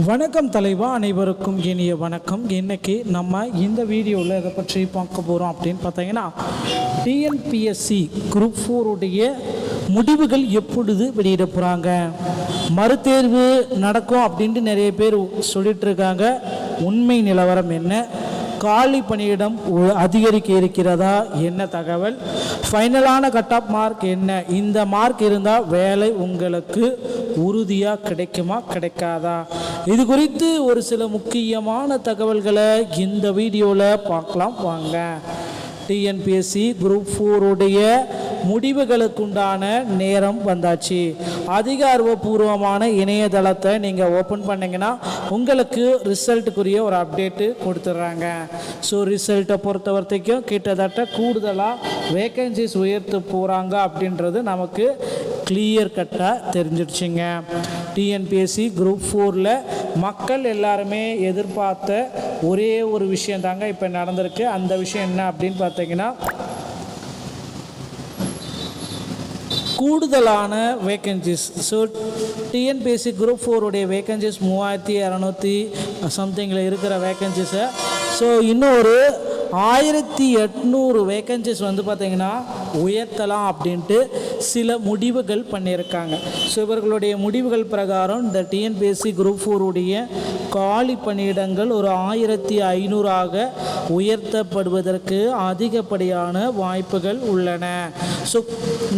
வணக்கம் தலைவா, அனைவருக்கும் இனிய வணக்கம். இன்னைக்கு நம்ம இந்த வீடியோவில் இதை பற்றி பார்க்க போகிறோம் அப்படின்னு பார்த்தீங்கன்னா, டிஎன்பிஎஸ்சி குரூப் 4 உடைய முடிவுகள் எப்பொழுது வெளியிட போகிறாங்க, மறுதேர்வு நடக்கும் அப்படின்ட்டு நிறைய பேர் சொல்லிட்டு இருக்காங்க. உண்மை நிலவரம் என்ன, காலி பணியிடம் அதிகரிக்க இருக்கிறதா, என்ன தகவல், ஃபைனலான கட் ஆஃப் மார்க் என்ன, இந்த மார்க் இருந்தால் வேலை உங்களுக்கு உறுதியாக கிடைக்குமா கிடைக்காதா, இது குறித்து ஒரு சில முக்கியமான தகவல்களை இந்த வீடியோவில் பார்க்கலாம் வாங்க. டிஎன்பிஎஸ்சி குரூப் 4 உடைய முடிவுகளுக்குண்டான நேரம் வந்தாச்சு. அதிகாரப்பூர்வமான இணையதளத்தை நீங்கள் ஓப்பன் பண்ணிங்கன்னா உங்களுக்கு ரிசல்ட்டுக்குரிய ஒரு அப்டேட்டு கொடுத்துட்றாங்க. ஸோ ரிசல்ட்டை பொறுத்த வரைக்கும் கிட்டத்தட்ட கூடுதலாக வேக்கன்சிஸ் உயர்த்த போகிறாங்க அப்படின்றது நமக்கு கிளியர் கட்டாக தெரிஞ்சிடுச்சிங்க. டிஎன்பிஎஸ்சி குரூப் 4ல் மக்கள் எல்லாருமே எதிர்பார்த்த ஒரே ஒரு விஷயம் தாங்க இப்போ நடந்திருக்கு. அந்த விஷயம் என்ன அப்படின்னு பார்த்தீங்கன்னா, கூடுதலான வேக்கன்சிஸ். ஸோ டிஎன்பிஎஸ்சி குரூப் 4 உடைய வேக்கன்சிஸ் 3200 சம்திங்கில் இருக்கிற வேக்கன்சிஸை ஸோ இன்னும் ஒரு 1800 வேக்கன்சிஸ் வந்து பார்த்திங்கன்னா உயர்த்தலாம் அப்படின்ட்டு சில முடிவுகள் பண்ணியிருக்காங்க. ஸோ இவர்களுடைய முடிவுகள் பிரகாரம் இந்த டிஎன்பிஎஸ்சி குரூப் 4 உடைய காலி பணியிடங்கள் ஒரு 1500 உயர்த்தப்படுவதற்கு அதிகப்படியான வாய்ப்புகள் உள்ளன. ஸோ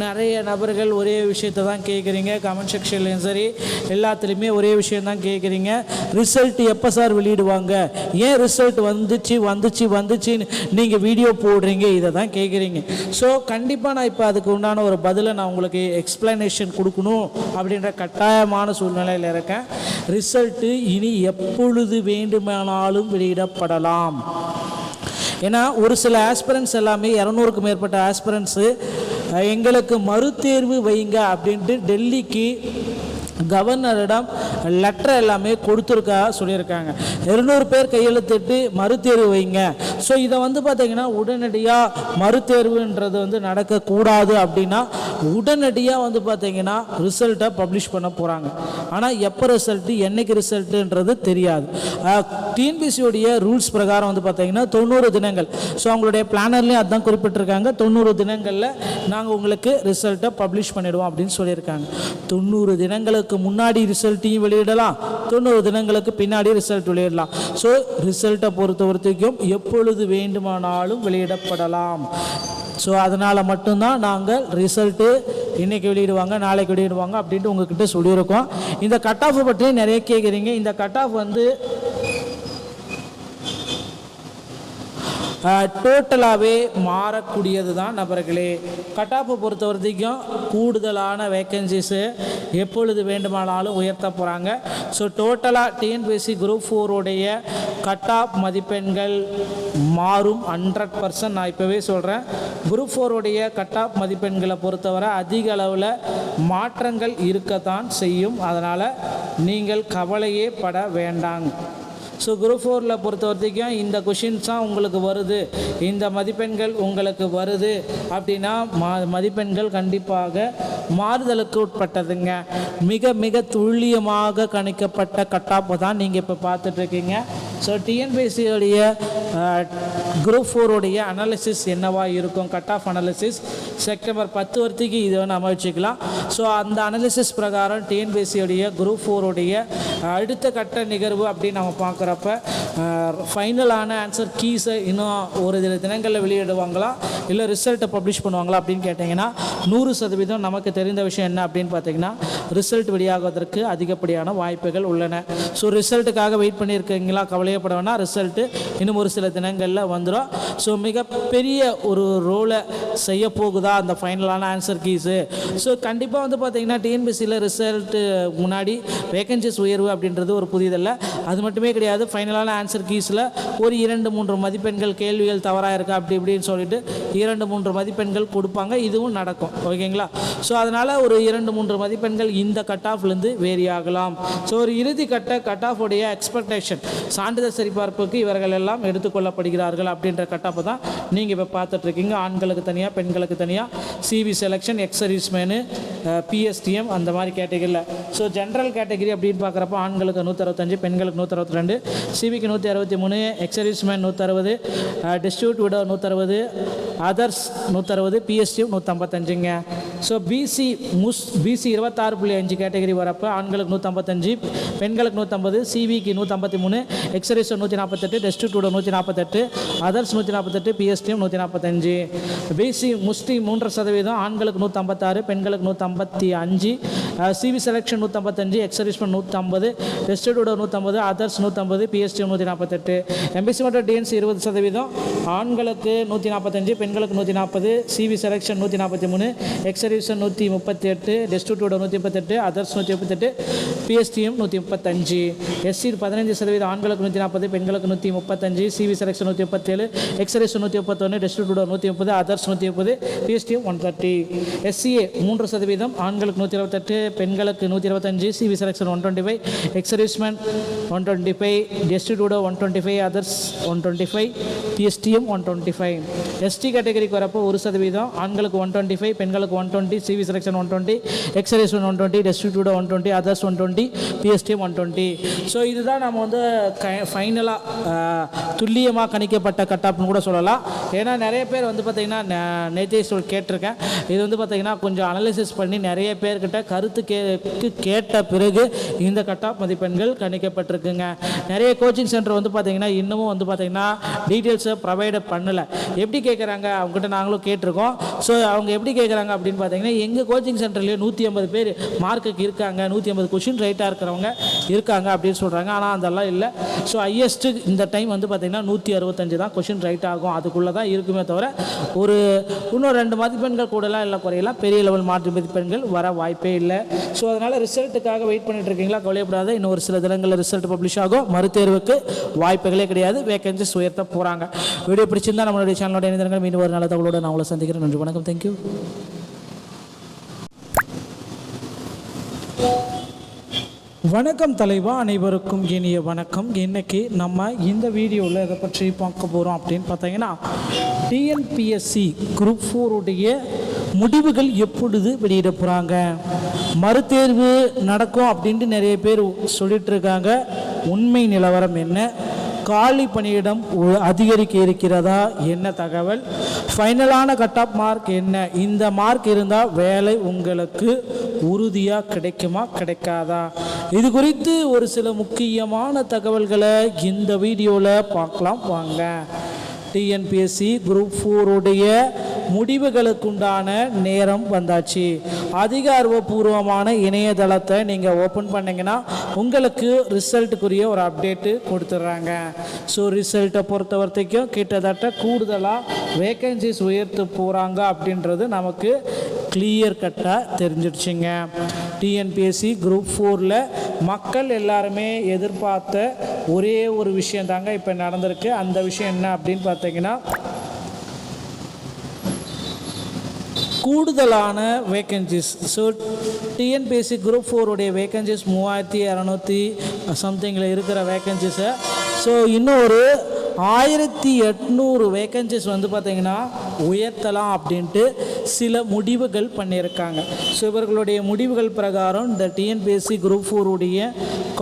நிறைய நபர்கள் ஒரே விஷயத்தை தான் கேட்குறீங்க, கமெண்ட் செக்ஷன்லையும் சரி எல்லாத்துலேயுமே ஒரே விஷயந்தான் கேட்குறீங்க. ரிசல்ட் எப்போ சார் வெளியிடுவாங்க, ஏன் ரிசல்ட் வந்துச்சு நீங்கள் வீடியோ போடுறீங்க, இதை தான் கேட்குறீங்க. ஸோ கண்டிப்பாக நான் இப்போ அதுக்கு உண்டான ஒரு பதிலை நான் உங்களுக்கு எக்ஸ்பிளனேஷன் கொடுக்கணும் அப்படின்ற கட்டாயமான சூழ்நிலையில் இருக்கேன். ரிசல்ட்டு இனி எப்பொழுது வேண்டுமானாலும் வெளியிடப்படலாம். ஏன்னா ஒரு சில ஆஸ்பிரன்ஸ் எல்லாமே 200க்கும் மேற்பட்ட ஆஸ்பிரன்ஸு எங்களுக்கு மறுதேர்வு வைங்க அப்படின்ட்டு டெல்லிக்கு கவர்னரிடம் லெட்டர் எல்லாமே கொடுத்துருக்கா சொல்லியிருக்காங்க. 200 பேர் கையெழுத்திட்டு மறுதேர்வு வைங்க. ஸோ இதை வந்து பார்த்திங்கன்னா உடனடியாக மறுதேர்வுன்றது வந்து நடக்கக்கூடாது அப்படின்னா உடனடியாக வந்து பார்த்திங்கன்னா ரிசல்ட்டை பப்ளிஷ் பண்ண போகிறாங்க. ஆனால் எப்போ ரிசல்ட்டு, என்னைக்கு ரிசல்ட்டுன்றது தெரியாது. டிஎன்பிஎஸ்சியோடைய ரூல்ஸ் பிரகாரம் வந்து பார்த்திங்கன்னா 90 தினங்கள். ஸோ அவங்களுடைய பிளானர்லேயும் அதுதான் குறிப்பிட்டிருக்காங்க. 90 தினங்களில் நாங்கள் உங்களுக்கு ரிசல்ட்டை பப்ளிஷ் பண்ணிவிடுவோம் அப்படின்னு சொல்லியிருக்காங்க. 90 தினங்களுக்கு முன்னாடி ரிசல்ட்டையும் வெளியிடலாம், 90 தினங்களுக்கு பின்னாடி ரிசல்ட் வெளியிடலாம். ஸோ ரிசல்ட்டை பொறுத்த வரைக்கும் எப்பொழுது வேண்டுமானாலும் வெளியிடப்படலாம். ஸோ அதனால் மட்டும்தான் நாங்கள் ரிசல்ட்டு இன்றைக்கி வெளியிடுவாங்க நாளைக்கு வெளியிடுவாங்க அப்படின்ட்டு உங்ககிட்ட சொல்லியிருக்கோம். இந்த கட் ஆஃப் பற்றி நிறைய கேட்குறீங்க. இந்த கட் ஆஃப் வந்து டோட்டலாகவே மாறக்கூடியது தான் நபர்களே. கட் ஆஃபை பொறுத்த வரைக்கும் கூடுதலான வேக்கன்சிஸு எப்பொழுது வேண்டுமானாலும் உயர்த்த போகிறாங்க. ஸோ டோட்டலாக டிஎன்பிஎஸ்சி குரூப் 4 உடைய கட் ஆஃப் மதிப்பெண்கள் மாறும் 100%. நான் இப்போவே சொல்கிறேன், குரூப் 4 உடைய கட் ஆஃப் மதிப்பெண்களை பொறுத்தவரை அதிக அளவில் மாற்றங்கள் இருக்கத்தான் செய்யும். அதனால் நீங்கள் கவலையே பட வேண்டாங்க. ஸோ குரூப் 4ல் பொறுத்த வரைக்கும் இந்த கொஷின்ஸ் தான் உங்களுக்கு வருது, இந்த மதிப்பெண்கள் உங்களுக்கு வருது அப்படின்னா மதிப்பெண்கள் கண்டிப்பாக மாறுதலுக்கு உட்பட்டதுங்க. மிக மிக துல்லியமாக கணிக்கப்பட்ட கட் ஆஃப் தான் நீங்கள் இப்போ பார்த்துட்ருக்கீங்க. ஸோ டிஎன்பிஎஸ்சியோடைய குரூப் 4 உடைய அனாலிசிஸ் என்னவாக இருக்கும், கட் ஆஃப் அனாலிசிஸ் செப்டம்பர் 10 வரைக்கும் இதை நம்ம வச்சுக்கலாம். ஸோ அந்த அனாலிசிஸ் பிரகாரம் டிஎன்பிஎஸ்சியோடைய குரூப் 4 உடைய அடுத்த கட்ட நிகழ்வு அப்படின்னு நம்ம பார்க்குறப்ப ஃபைனலான ஆன்சர் கீஸை இன்னும் ஒரு சில தினங்களில் வெளியிடுவாங்களா இல்லை ரிசல்ட்டை பப்ளிஷ் பண்ணுவாங்களா அப்படின்னு கேட்டிங்கன்னா 100% நமக்கு தெரிந்த விஷயம் என்ன அப்படின்னு பார்த்தீங்கன்னா ரிசல்ட் வெளியாகுவதற்கு அதிகப்படியான வாய்ப்புகள் உள்ளன. ஸோ ரிசல்ட்டுக்காக வெயிட் பண்ணியிருக்கீங்களா, கவலையப்பட வேணாம், ரிசல்ட்டு இன்னும் ஒரு சில தினங்களில் வந்துடும். ஸோ மிகப்பெரிய ஒரு ரோலை செய்ய போகுதா அந்த ஃபைனலான ஆன்சர் கீஸு. ஸோ கண்டிப்பாக வந்து பார்த்திங்கன்னா டிஎன்பிஎஸ்சியில் ரிசல்ட்டு முன்னாடி வேக்கன்சிஸ் உயர்வு அப்படின்றது ஒரு புதியதல்ல. அது மட்டுமே கிடையாது, ஃபைனலான ஆன்சர் கீஸில் ஒரு 2-3 மதிப்பெண்கள் கேள்விகள் தவறாக இருக்கா அப்படி இப்படின்னு சொல்லிட்டு 2-3 மதிப்பெண்கள் கொடுப்பாங்க. இதுவும் நடக்கும், ஓகேங்களா. ஸோ அதனால் ஒரு 2-3 மதிப்பெண்கள் இந்த கட் ஆஃப்லேருந்து வேரி ஆகலாம். ஸோ ஒரு இறுதி கட் ஆஃப் உடைய எக்ஸ்பெக்டேஷன் சான்றிதழ் சரிபார்ப்புக்கு இவர்கள் எல்லாம் எடுத்து எடுத்துக்கொள்ளப்படுகிறார்கள் அப்படின்ற கட்டப்போ தான் நீங்கள் இப்போ பார்த்துட்ருக்கீங்க. ஆண்களுக்கு தனியாக, பெண்களுக்கு தனியாக, CV selection, ex serviceman, PSTM அந்த மாதிரி கேட்டகரியில். ஸோ ஜென்ரல் கேட்டகரி அப்படின்னு பார்க்குறப்போ ஆண்களுக்கு 165, பெண்களுக்கு 162, சிவிக்கு 163, ex serviceman 160, destitute widow 160, others 160, PSTM 155ங்க. ஸோ பிசி 26.5 கேட்டகரி வரப்போ ஆண்களுக்கு 155, பெண்களுக்கு 150, சிவிக்கு 153, ex service 148, destitute widow 148, others 148, PSTM 145. BC Muslim 3%, ஆண்களுக்கு 156, பெண்களுக்கு 155, CV selection 155, ex serviceman 150, destitute 150, others 150, PSTM 148. MBC மற்றும் டிஎன்சி 20%, ஆண்களுக்கு 145, பெண்களுக்கு 140, CV selection 143, ex serviceman 138, distribute 138, others 138, PSTM 135. SC 15%, ஆண்களுக்கு 140, பெண்களுக்கு 135, CV selection 137, ex service 131, distribute 130, others 130, PSTM 130. SCA 3%, ஆண்களுக்கு 128, பெண்களுக்கு 125, CV selection 125, ex serviceman 125, distribute 125, others 125, PSTM 125. ST கேட்டகரிக்கு வரப்போ 1%, ஆண்களுக்கு 125, பெண்களுக்கு 120, CV selection 120, ex serviceman 120, distribute 120, others 120, PSTM 120. So இதுதான் நம்ம வந்து ஃபைனலாக துல்லியமாக கணிக்கப்பட்ட கட்டாப்னு கூட சொல்லலாம். ஏன்னா நிறைய பேர் வந்து பார்த்திங்கன்னா நேற்றே கேட்டிருக்கேன். இது வந்து பார்த்திங்கன்னா கொஞ்சம் அனலைசிஸ் பண்ணி நிறைய பேர்கிட்ட கருத்து கேட்ட பிறகு இந்த கட்டாப் மதிப்பெண்கள் கணிக்கப்பட்டிருக்குங்க. நிறைய கோச்சிங் சென்டர் வந்து பார்த்திங்கன்னா இன்னமும் வந்து பார்த்திங்கன்னா டீட்டெயில்ஸை ப்ரொவைட் பண்ணலை. எப்படி கேட்குறாங்க அவங்ககிட்ட நாங்களும் கேட்டிருக்கோம். ஸோ அவங்க எப்படி கேட்குறாங்க அப்படின்னு பார்த்தீங்கன்னா எங்கள் கோச்சிங் சென்டர்லேயே 150 பேர் மார்க்குக்கு இருக்காங்க, 150 கொஷின் ரைட்டாக இருக்கிறவங்க இருக்காங்க அப்படின்னு சொல்கிறாங்க. ஆனால் அதெல்லாம் இல்லை. ஸோ ஹையஸ்ட்டு இந்த டைம் வந்து பார்த்திங்கன்னா 165 தான் கொஷின் ரைட் ஆகும். அதுக்குள்ளே தான் இருக்குமே தவிர ஒரு இன்னும் 2 மதிப்பெண்கள் கூடலாம் இல்லை குறையலாம், பெரிய லெவல் மாற்று மதிப்பெண்கள் வர வாய்ப்பே இல்லை. ஸோ அதனால் ரிசல்ட்டுக்காக வெயிட் பண்ணிட்டு இருக்கீங்களா? கவலைப்படாத, இன்னும் ஒரு சில தினங்களில் ரிசல்ட் பப்ளிஷ் ஆகும். மறுதேர்வுக்கு வாய்ப்புகளே கிடையாது, வேகன்சிஸ் உயர்த்த போகிறாங்க. வீடியோ பிடிச்சிருந்தா நம்மளுடைய சேனலோட இணைந்திருங்கள். மீண்டும் ஒரு நல்ல தகவலோடு நான் உங்களை சந்திக்கிறேன். நன்றி, வணக்கம், தேங்க்யூ. வணக்கம் தலைவா, அனைவருக்கும் இனிய வணக்கம். இன்னைக்கு நம்ம இந்த வீடியோவில் எதை பற்றி பார்க்க போகிறோம் அப்படின்னு பார்த்தீங்கன்னா டிஎன்பிஎஸ்சி குரூப் 4 உடைய முடிவுகள் எப்பொழுது வெளியிட போகிறாங்க, மறுதேர்வு நடக்கும் அப்படின்ட்டு நிறைய பேர் சொல்லிட்டு இருக்காங்க. உண்மை நிலவரம் என்ன, காலி பணியிடம் அதிகரிக்க இருக்கிறதா, என்ன தகவல், ஃபைனலான கட் ஆஃப் மார்க் என்ன, இந்த மார்க் இருந்தால் வேலை உங்களுக்கு உறுதியாக கிடைக்குமா கிடைக்காதா, இது குறித்து ஒரு சில முக்கியமான தகவல்களை இந்த வீடியோவில் பார்க்கலாம் வாங்க. டிஎன்பிஎஸ்சி குரூப் 4 உடைய முடிவுகளுக்குண்டான நேரம் வந்தாச்சு. அதிகாரப்பூர்வமான இணையதளத்தை நீங்கள் ஓப்பன் பண்ணிங்கன்னா உங்களுக்கு ரிசல்ட்டுக்குரிய ஒரு அப்டேட்டு கொடுத்துட்றாங்க. ஸோ ரிசல்ட்டை பொறுத்த வரைக்கும் கிட்டத்தட்ட கூடுதலாக வேக்கன்சிஸ் உயர்த்த போகிறாங்க அப்படின்றது நமக்கு கிளியர் கட்டாக தெரிஞ்சிடுச்சிங்க. டிஎன்பிஎஸ்சி குரூப் 4ல் மக்கள் எல்லாருமே எதிர்பார்த்த ஒரே ஒரு விஷயம் தாங்க இப்போ நடந்திருக்கு. அந்த விஷயம் என்ன அப்படின்னு பார்த்தீங்கன்னா கூடுதலான வேக்கன்சிஸ். ஸோ டிஎன்பிஎஸ்சி குரூப் 4 உடைய வேக்கன்சிஸ் 3200 சம்திங்கில் இருக்கிற வேக்கன்சிஸை ஸோ இன்னும் ஒரு 1800 வேக்கன்சிஸ் வந்து பார்த்திங்கன்னா உயர்த்தலாம் அப்படின்ட்டு சில முடிவுகள் பண்ணியிருக்காங்க. ஸோ இவர்களுடைய முடிவுகள் பிரகாரம் இந்த டிஎன்பிஎஸ்சி குரூப் 4 உடைய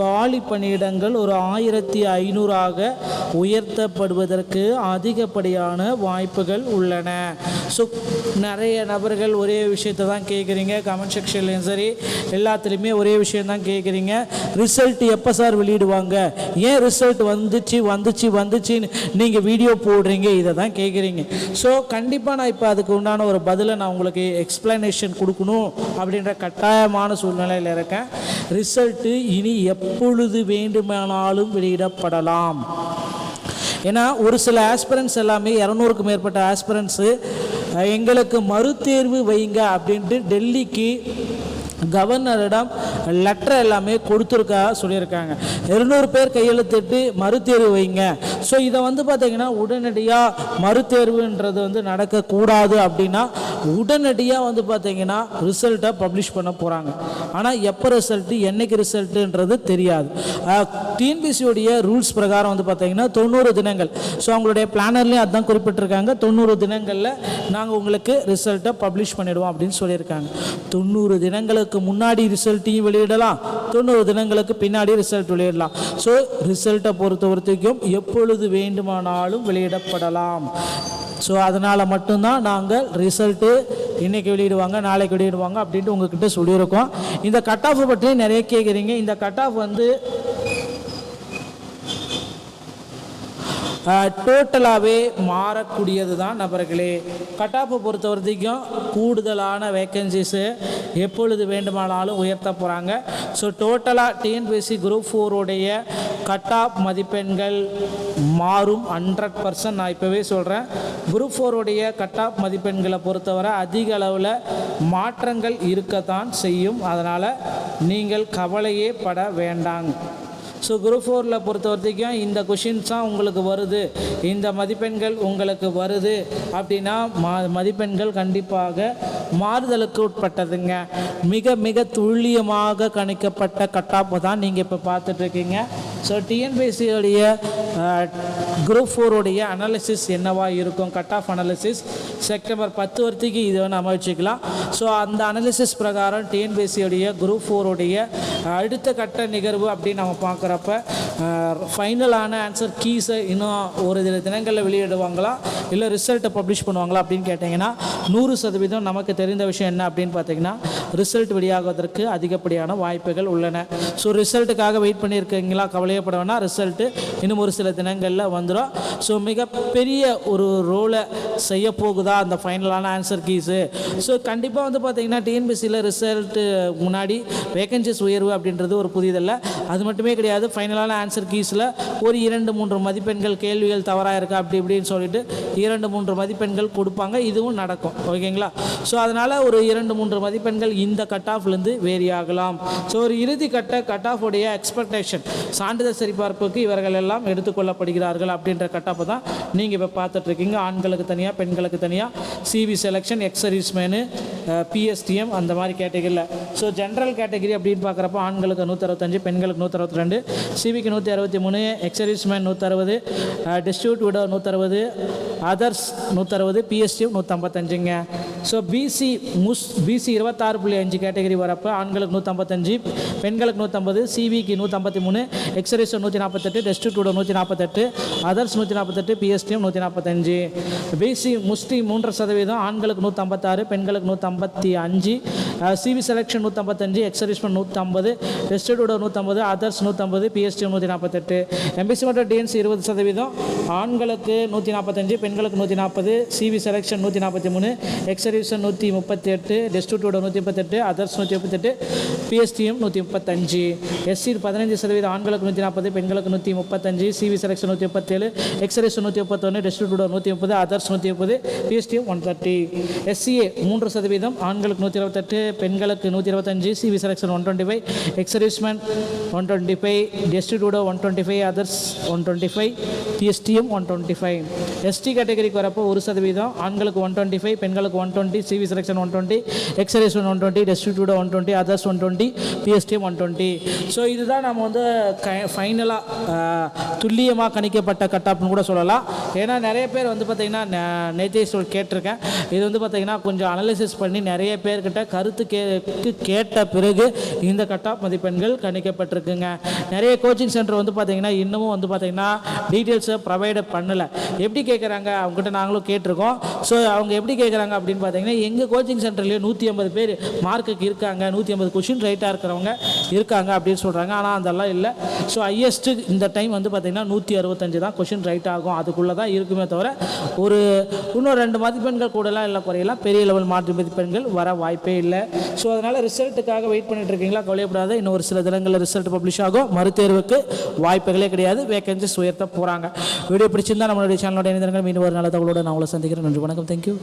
காலி பணியிடங்கள் ஒரு 1500ஆக உயர்த்தப்படுவதற்கு அதிகப்படியான வாய்ப்புகள் உள்ளன. ஸோ நிறைய நபர்கள் ஒரே விஷயத்தை தான் கேட்குறீங்க, கமெண்ட் செக்ஷன்லையும் சரி எல்லாத்துலேயுமே ஒரே விஷயந்தான் கேட்குறீங்க. ரிசல்ட் எப்போ சார் வெளியிடுவாங்க, ஏன் ரிசல்ட் வந்துச்சுன்னு நீங்கள் வீடியோ போடுறீங்க, இதை தான் கேட்குறீங்க. ஸோ கண்டிப்பாக நான் இப்போ அதுக்கு உண்டான ஒரு பதிலை நான் உங்களுக்கு எக்ஸ்பிளனேஷன் கொடுக்கணும் அப்படின்ற கட்டாயமான சூழ்நிலையில் இருக்கேன். ரிசல்ட்டு இனி எப்பொழுது வேண்டுமானாலும் வெளியிடப்படலாம். ஏன்னா ஒரு சில ஆஸ்பிரன்ஸ் எல்லாமே 200க்கும் மேற்பட்ட ஆஸ்பிரன்ஸு எங்களுக்கு மறுதேர்வு வைங்க அப்படின்ட்டு டெல்லிக்கு கவர்னரிடம் லெட்டர் எல்லாமே கொடுத்துருக்கா சொல்லியிருக்காங்க. 200 பேர் கையெழுத்திட்டு மறுதேர்வு வைங்க. ஸோ இதை வந்து பார்த்திங்கன்னா உடனடியாக மறுதேர்வுன்றது வந்து நடக்கக்கூடாது அப்படின்னா உடனடியாக வந்து பார்த்திங்கன்னா ரிசல்ட்டை பப்ளிஷ் பண்ண போகிறாங்க. ஆனால் எப்போ ரிசல்ட்டு, என்றைக்கு ரிசல்ட்டுன்றது தெரியாது. டிஎன்பிசியோடைய ரூல்ஸ் பிரகாரம் வந்து பார்த்தீங்கன்னா 90 தினங்கள். ஸோ அவங்களுடைய பிளானர்லேயும் அதுதான் குறிப்பிட்டிருக்காங்க. 90 தினங்களில் நாங்கள் உங்களுக்கு ரிசல்ட்டை பப்ளிஷ் பண்ணிடுவோம் அப்படின்னு சொல்லியிருக்காங்க. 90 தினங்களுக்கு முன்னாடி ரிசல்ட்டையும் வெளியிடலாம், 90 தினங்களுக்கு பின்னாடி ரிசல்ட் வெளியிடலாம். ஸோ ரிசல்ட்டை பொறுத்த வரைக்கும் எப்பொழுது வேண்டுமானாலும் வெளியிடப்படலாம். ஸோ அதனால் மட்டும்தான் நாங்கள் ரிசல்ட்டு இன்றைக்கி வெளியிடுவாங்க, நாளைக்கு வெளியிடுவாங்க அப்படின்ட்டு உங்ககிட்ட சொல்லியிருக்கோம். இந்த கட் ஆஃப் பற்றி நிறைய கேட்குறீங்க. இந்த கட் ஆஃப் வந்து டோட்டலாகவே மாறக்கூடியது தான் நபர்களே. கட் ஆஃபை பொறுத்த வரைக்கும் கூடுதலான வேக்கன்சிஸு எப்பொழுது வேண்டுமானாலும் உயர்த்த போகிறாங்க. ஸோ டோட்டலாக டிஎன்பிஎஸ்சி குரூப் 4 கட் ஆஃப் மதிப்பெண்கள் மாறும் 100%. நான் இப்போவே சொல்கிறேன், குரூப் 4 கட் ஆஃப் மதிப்பெண்களை பொறுத்தவரை அதிக அளவில் மாற்றங்கள் இருக்கத்தான் செய்யும். அதனால் நீங்கள் கவலையே பட வேண்டாங்க. ஸோ குரூப் 4 பொறுத்த வரைக்கும் இந்த கொஷின்ஸ் தான் உங்களுக்கு வருது, இந்த மதிப்பெண்கள் உங்களுக்கு வருது அப்படின்னா மதிப்பெண்கள் கண்டிப்பாக மாறுதலுக்கு உட்பட்டதுங்க. மிக மிக துல்லியமாக கணிக்கப்பட்ட கட் ஆஃப் தான் நீங்கள் இப்போ பார்த்துட்ருக்கீங்க. ஸோ டிஎன்பிஎஸ்சியோடைய குரூப் 4 அனாலிசிஸ் என்னவா இருக்கும், கட் ஆஃப் அனாலிசிஸ் செப்டம்பர் 10 வரைக்கும் இதை நம்ம வச்சுக்கலாம். ஸோ அந்த அனாலிசிஸ் பிரகாரம் டிஎன்பிஎஸ்சியோடைய குரூப் 4 அடுத்த கட்ட நிகழ்வு அப்படின்னு நம்ம பார்க்குறப்ப ஃபைனலான ஆன்சர் கீஸை இன்னும் ஒரு சில தினங்களில் வெளியிடுவாங்களா இல்லை ரிசல்ட்டை பப்ளிஷ் பண்ணுவாங்களா அப்படின்னு கேட்டிங்கன்னா 100% நமக்கு தெரிந்த விஷயம் என்ன அப்படின்னு பார்த்தீங்கன்னா ரிசல்ட் வெளியாகுவதற்கு அதிகப்படியான வாய்ப்புகள் உள்ளன. ஸோ ரிசல்ட்டுக்காக வெயிட் பண்ணியிருக்கீங்களா, கவலையப்பட வேணாம், ரிசல்ட்டு இன்னும் ஒரு சில தினங்களில் வந்துடும். ஸோ மிகப்பெரிய ஒரு ரோலை செய்ய போகுதா அந்த ஃபைனலான ஆன்சர் கீஸு. ஸோ கண்டிப்பாக வந்து பார்த்திங்கன்னா டிஎன்பிஎஸ்சியில் ரிசல்ட்டு முன்னாடி வேகன்சிஸ் உயர்வு அப்படின்றது ஒரு புதியதல்ல. அது மட்டுமே கிடையாது, ஃபைனலான ஆன்சர் கீஸில் ஒரு 2-3 மதிப்பெண்கள் கேள்விகள் தவறாக இருக்கா அப்படி இப்படின்னு சொல்லிட்டு 2-3 மதிப்பெண்கள் கொடுப்பாங்க. இதுவும் நடக்கும், ஓகேங்களா. ஸோ அதனால் ஒரு 2-3 மதிப்பெண்கள் இந்த கட் ஆஃப்லேருந்து வேரி ஆகலாம். ஸோ ஒரு இறுதி கட் ஆஃப் உடைய எக்ஸ்பெக்டேஷன் சான்றிதழ் சரிபார்ப்புக்கு இவர்கள் எல்லாம் எடுத்துக்கொள்ளப்படுகிறார்கள் அப்படின்ற கட் ஆஃப் தான் நீங்கள் இப்போ பார்த்துட்ருக்கீங்க. ஆண்களுக்கு தனியாக, பெண்களுக்கு தனியாக, CV selection, ex serviceman, PSTM அந்த மாதிரி கேட்டகரியில். ஸோ ஜென்ரல் கேட்டகரி அப்படின்னு பார்க்குறப்ப ஆண்களுக்கு 165, பெண்களுக்கு 162, சிவிக்கு 163, ex serviceman 160, destitute widow 160, others 160, PSTM 155ங்க. ஸோ பிசி 26.5 கேட்டகரி வரப்போ ஆண்களுக்கு 155, பெண்களுக்கு 150, சிவிக்கு 153, ex service 148, destitute 148, others 148, PSTM 145. BC Muslim 3%, ஆண்களுக்கு 156, பெண்களுக்கு 155, CV selection 155, ex serviceman 150, destitute 150, others 150, PSTM 148. MBC மற்றும் டிஎன்சி 20%, ஆண்களுக்கு 145, பெண்களுக்கு 140, CV selection 143, ex service 138, distribute 138, others 138, PSTM 135. SC 15%, ஆண்களுக்கு 140, பெண்களுக்கு 135, CV selection 137, ex service 131, distribute 130, others 130, PSTM 130. SCA 3%, ஆண்களுக்கு 128, பெண்களுக்கு 125, CV selection 125, ex serviceman 125, distribute 125, others 125, PSTM 125. ST கேட்டகரிக்கு வரப்போ 1%, ஆண்களுக்கு 125, பெண்களுக்கு 120, CV selection 120, ex serviceman 120, distribute 120, others 120, PSTM 120. So இதுதான் நம்ம வந்து ஃபைனலாக துல்லியமாக கணிக்கப்பட்ட கட் ஆஃப்னு கூட சொல்லலாம். ஏன்னா நிறைய பேர் வந்து பார்த்திங்கன்னா நேற்றே கேட்டிருக்கேன், இது வந்து பார்த்திங்கன்னா கொஞ்சம் அனலைசிஸ் பண்ணி நிறைய பேர்கிட்ட கருத்து கேட்ட பிறகு இந்த கட் ஆஃப் மதிப்பெண்கள் கணிக்கப்பட்டிருக்குங்க. நிறைய கோச்சிங் சென்டர் வந்து பார்த்திங்கன்னா இன்னமும் வந்து பார்த்திங்கன்னா டீட்டெயில்ஸை ப்ரொவைட் பண்ணலை. எப்படி கேட்குறாங்க அவங்ககிட்ட நாங்களும் கேட்டிருக்கோம். ஸோ அவங்க எப்படி கேட்குறாங்க அப்படின்னு பார்த்தீங்கன்னா எங்கள் கோச்சிங் சென்டர்லேயே 150 பேர் மார்க்குக்கு இருக்காங்க, 150 கொஷின் ரைட்டாக இருக்கிறவங்க இருக்காங்க அப்படின்னு சொல்கிறாங்க. ஆனால் அதெல்லாம் இல்லை. ஸோ ஹையஸ்ட்டு இந்த டைம் வந்து பார்த்திங்கன்னா 165 தான் கொஷின் ரைட் ஆகும், அதுக்குள்ளே தான் இருக்குமே தவிர ஒரு இன்னும் 2 மதிப்பெண்கள் கூடலாம் இல்லை குறையலாம், பெரிய லெவல் மாற்று மதிப்பெண்கள் வர வாய்ப்பே இல்லை. ஸோ அதனால் ரிசல்ட்டுக்காக வெயிட் பண்ணிட்டு இருக்கீங்களா, கவலைப்படாத, இன்னும் ஒரு சில தினங்களில் ரிசல்ட் பப்ளிஷ் ஆகும். மறுதேர்வுக்கு வாய்ப்புகளே கிடையாது, வேகன்சிஸ் உயர்த்த போகிறாங்க. வீடியோ பிடிச்சிருந்தால் நம்மளுடைய சேனலோட இணைந்திருங்கள். மீண்டும் ஒரு நல்ல தகவலோடு நான் உங்களை சந்திக்கிறேன். நன்றி, வணக்கம், தேங்க்யூ.